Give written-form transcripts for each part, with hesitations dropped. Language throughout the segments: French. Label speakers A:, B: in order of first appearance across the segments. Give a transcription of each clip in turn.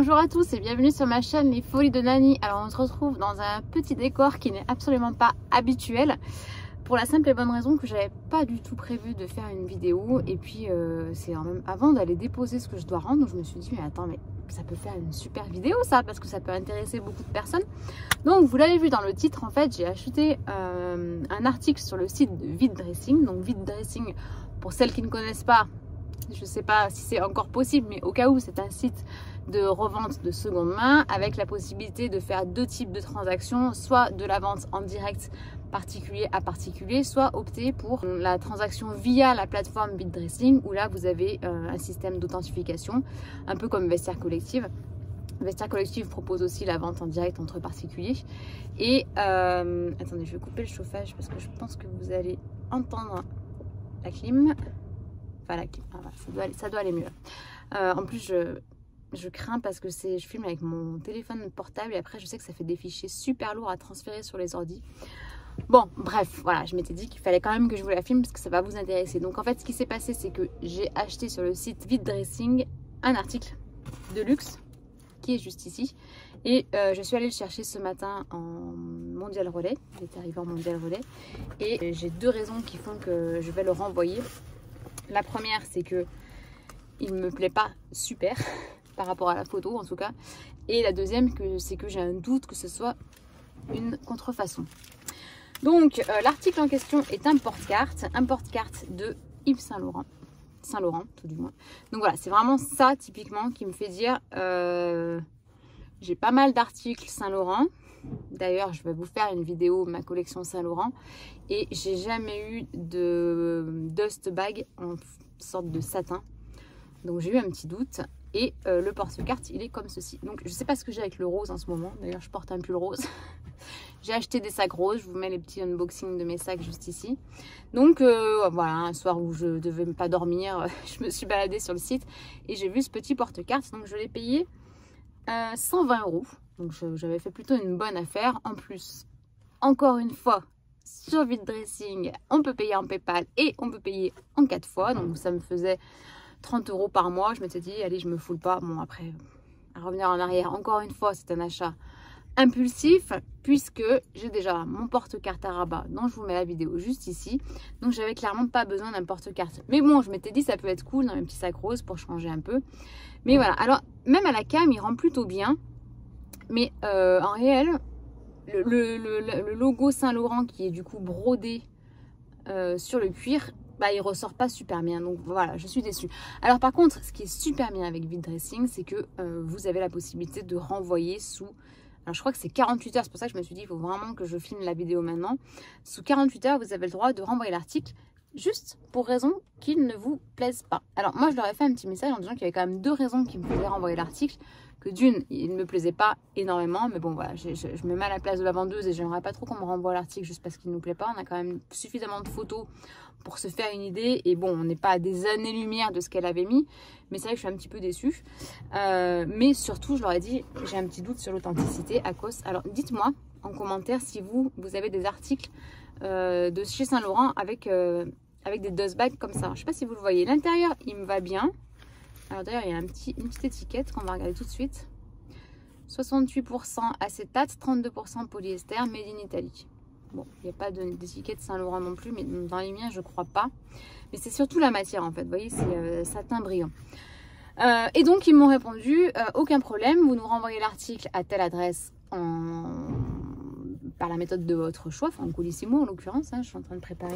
A: Bonjour à tous et bienvenue sur ma chaîne Les Folies de Nani. Alors on se retrouve dans un petit décor qui n'est absolument pas habituel, pour la simple et bonne raison que j'avais pas du tout prévu de faire une vidéo. Et puis c'est avant d'aller déposer ce que je dois rendre, je me suis dit mais attends, mais ça peut faire une super vidéo ça, parce que ça peut intéresser beaucoup de personnes. Donc vous l'avez vu dans le titre, en fait j'ai acheté un article sur le site de Vide Dressing. Donc Vide Dressing, pour celles qui ne connaissent pas, je sais pas si c'est encore possible, mais au cas où, c'est un site de revente de seconde main avec la possibilité de faire deux types de transactions, soit de la vente en direct particulier à particulier, soit opter pour la transaction via la plateforme Vide Dressing, où là vous avez un système d'authentification, un peu comme Vestiaire Collective. Vestiaire Collective propose aussi la vente en direct entre particuliers. Et attendez, je vais couper le chauffage parce que je pense que vous allez entendre la clim. Enfin la clim, voilà, ça doit aller mieux. En plus je crains parce que je filme avec mon téléphone portable et après je sais que ça fait des fichiers super lourds à transférer sur les ordis. Bon, bref, voilà, je m'étais dit qu'il fallait quand même que je vous la filme parce que ça va vous intéresser. Donc en fait, ce qui s'est passé, c'est que j'ai acheté sur le site Vide Dressing un article de luxe qui est juste ici. Et je suis allée le chercher ce matin en Mondial Relais. Il est arrivé en Mondial Relais. Et j'ai deux raisons qui font que je vais le renvoyer. La première, c'est que il me plaît pas super par rapport à la photo en tout cas. Et la deuxième, c'est que j'ai un doute que ce soit une contrefaçon. Donc l'article en question est un porte-carte de Yves Saint Laurent tout du moins. Donc voilà, c'est vraiment ça typiquement qui me fait dire j'ai pas mal d'articles Saint Laurent. D'ailleurs, je vais vous faire une vidéo ma collection Saint Laurent, et j'ai jamais eu de dust bag en sorte de satin. Donc j'ai eu un petit doute. Et le porte-carte, il est comme ceci. Donc je sais pas ce que j'ai avec le rose en ce moment. D'ailleurs, je porte un pull rose. J'ai acheté des sacs roses. Je vous mets les petits unboxings de mes sacs juste ici. Donc voilà, un soir où je devais pas dormir, je me suis baladée sur le site et j'ai vu ce petit porte-carte. Donc je l'ai payé 120 €. Donc j'avais fait plutôt une bonne affaire. En plus, encore une fois, sur Vide Dressing, on peut payer en PayPal et on peut payer en 4 fois. Donc ça me faisait 30 € par mois. Je m'étais dit, allez, je me foule pas. Bon, après, à revenir en arrière, encore une fois, c'est un achat impulsif, puisque j'ai déjà mon porte-carte à rabat dont je vous mets la vidéo juste ici. Donc j'avais clairement pas besoin d'un porte-carte. Mais bon, je m'étais dit, ça peut être cool dans mes petits sacs roses pour changer un peu. Mais voilà, alors même à la cam, il rend plutôt bien. Mais en réel, le logo Saint Laurent qui est du coup brodé sur le cuir, bah, il ressort pas super bien. Donc voilà, je suis déçue. Alors par contre, ce qui est super bien avec Vide Dressing, c'est que vous avez la possibilité de renvoyer sous... Alors je crois que c'est 48 heures, c'est pour ça que je me suis dit, il faut vraiment que je filme la vidéo maintenant. Sous 48 heures, vous avez le droit de renvoyer l'article, juste pour raison qu'il ne vous plaise pas. Alors moi, je leur ai fait un petit message en disant qu'il y avait quand même deux raisons qui me faisaient renvoyer l'article. Que d'une, il ne me plaisait pas énormément, mais bon voilà, je me mets à la place de la vendeuse et j'aimerais pas trop qu'on me renvoie l'article juste parce qu'il ne nous plaît pas. On a quand même suffisamment de photos pour se faire une idée, et bon, on n'est pas à des années-lumière de ce qu'elle avait mis, mais c'est vrai que je suis un petit peu déçue. Mais surtout, je leur ai dit, j'ai un petit doute sur l'authenticité à cause... Alors dites-moi en commentaire si vous avez des articles de chez Saint Laurent avec des dust bags comme ça. Je sais pas si vous le voyez, l'intérieur il me va bien. Alors d'ailleurs, il y a une petite étiquette qu'on va regarder tout de suite. 68% acétate, 32% polyester, made in Italy. Bon, il n'y a pas d'étiquette Saint Laurent non plus, mais dans les miens, je crois pas. Mais c'est surtout la matière en fait. Vous voyez, c'est satin brillant. Et donc, ils m'ont répondu, aucun problème, vous nous renvoyez l'article à telle adresse par la méthode de votre choix, enfin en Colissimo en l'occurrence, hein, je suis en train de préparer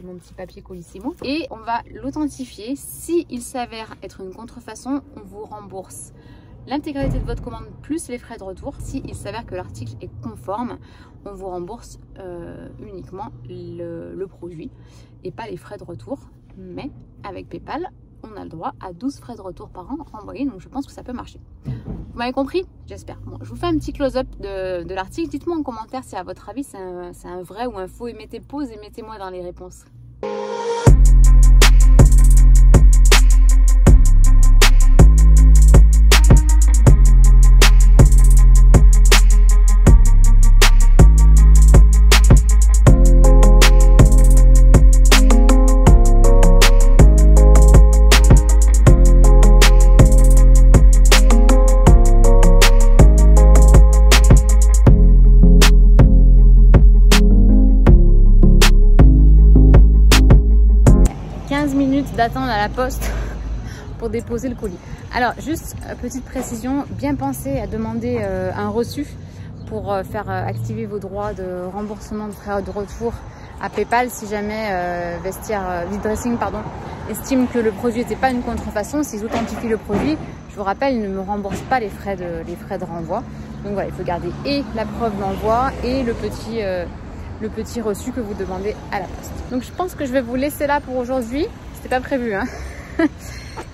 A: mon petit papier Colissimo, et on va l'authentifier. Si il s'avère être une contrefaçon, on vous rembourse l'intégralité de votre commande plus les frais de retour. Si il s'avère que l'article est conforme, on vous rembourse uniquement le produit et pas les frais de retour. Mais avec PayPal, on a le droit à 12 frais de retour par an renvoyés, donc je pense que ça peut marcher. Vous m'avez compris? J'espère. Bon, je vous fais un petit close-up de l'article. Dites-moi en commentaire si à votre avis c'est un vrai ou un faux, et mettez pause et mettez-moi dans les réponses. d'attendre à la poste pour déposer le colis. Alors juste petite précision, bien penser à demander un reçu pour faire activer vos droits de remboursement de frais de retour à PayPal si jamais Vestiaire Vide Dressing estime que le produit n'était pas une contrefaçon. S'ils authentifient le produit, je vous rappelle, ils ne me remboursent pas les frais de renvoi. Donc voilà, il faut garder et la preuve d'envoi et le petit reçu que vous demandez à la poste. Donc je pense que je vais vous laisser là pour aujourd'hui. C'était pas prévu, hein.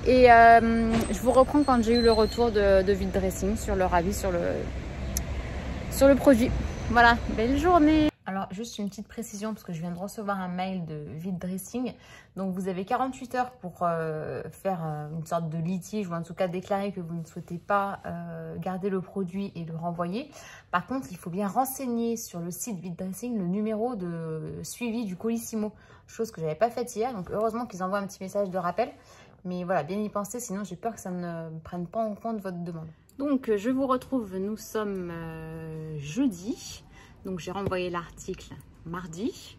A: Et je vous reprends quand j'ai eu le retour de Vide Dressing sur leur avis sur le produit. Voilà, belle journée. Alors juste une petite précision parce que je viens de recevoir un mail de Vide Dressing. Donc vous avez 48 heures pour faire une sorte de litige ou en tout cas déclarer que vous ne souhaitez pas garder le produit et le renvoyer. Par contre, il faut bien renseigner sur le site Vide Dressing le numéro de suivi du Colissimo, chose que je n'avais pas faite hier. Donc heureusement qu'ils envoient un petit message de rappel. Mais voilà, bien y penser, sinon j'ai peur que ça ne prenne pas en compte votre demande. Donc je vous retrouve, nous sommes jeudi. Donc j'ai renvoyé l'article mardi.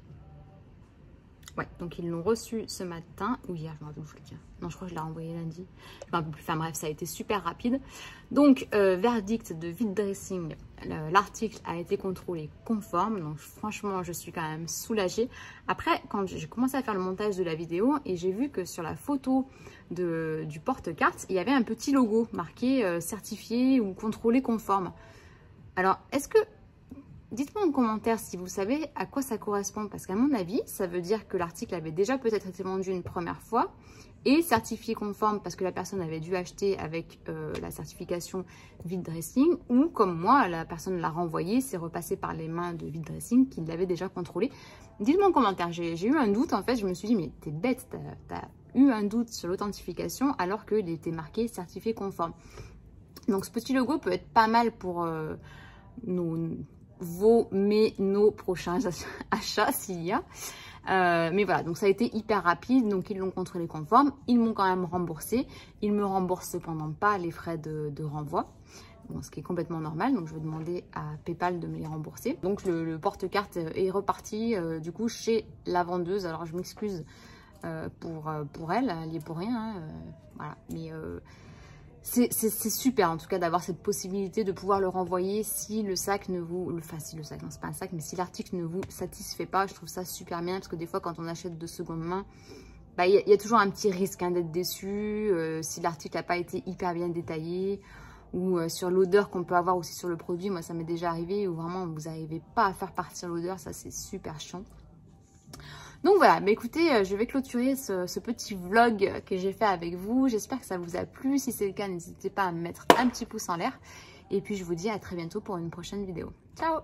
A: Ouais, donc ils l'ont reçu ce matin ou hier, je me rappelle plus. Non, je crois que je l'ai renvoyé lundi. Enfin bref, ça a été super rapide. Donc verdict de Vide Dressing, l'article a été contrôlé conforme. Donc franchement, je suis quand même soulagée. Après, quand j'ai commencé à faire le montage de la vidéo et j'ai vu que sur la photo du porte-carte, il y avait un petit logo marqué certifié ou contrôlé conforme. Alors, est-ce que dites-moi en commentaire si vous savez à quoi ça correspond, parce qu'à mon avis, ça veut dire que l'article avait déjà peut-être été vendu une première fois et certifié conforme parce que la personne avait dû acheter avec la certification Vide Dressing, ou comme moi, la personne l'a renvoyé, c'est repassé par les mains de Vide Dressing qui l'avait déjà contrôlé. Dites-moi en commentaire, j'ai eu un doute en fait, je me suis dit mais t'es bête, t'as eu un doute sur l'authentification alors qu'il était marqué certifié conforme. Donc ce petit logo peut être pas mal pour nos prochains achats s'il y a. Mais voilà, donc ça a été hyper rapide, donc ils l'ont contrôlé conforme, ils m'ont quand même remboursé, ils me remboursent cependant pas les frais de renvoi, bon, ce qui est complètement normal, donc je vais demander à PayPal de me les rembourser. Donc le porte-carte est reparti du coup chez la vendeuse, alors je m'excuse pour elle y est pour rien, hein, voilà, mais c'est super en tout cas d'avoir cette possibilité de pouvoir le renvoyer si le sac ne vous... Enfin si le sac, non c'est pas un sac, mais si l'article ne vous satisfait pas, je trouve ça super bien parce que des fois quand on achète de seconde main, bah, y a toujours un petit risque hein, d'être déçu si l'article n'a pas été hyper bien détaillé ou sur l'odeur qu'on peut avoir aussi sur le produit. Moi ça m'est déjà arrivé où vraiment vous n'arrivez pas à faire partir l'odeur, ça c'est super chiant. Donc voilà, mais écoutez, je vais clôturer ce petit vlog que j'ai fait avec vous. J'espère que ça vous a plu. Si c'est le cas, n'hésitez pas à me mettre un petit pouce en l'air. Et puis je vous dis à très bientôt pour une prochaine vidéo. Ciao!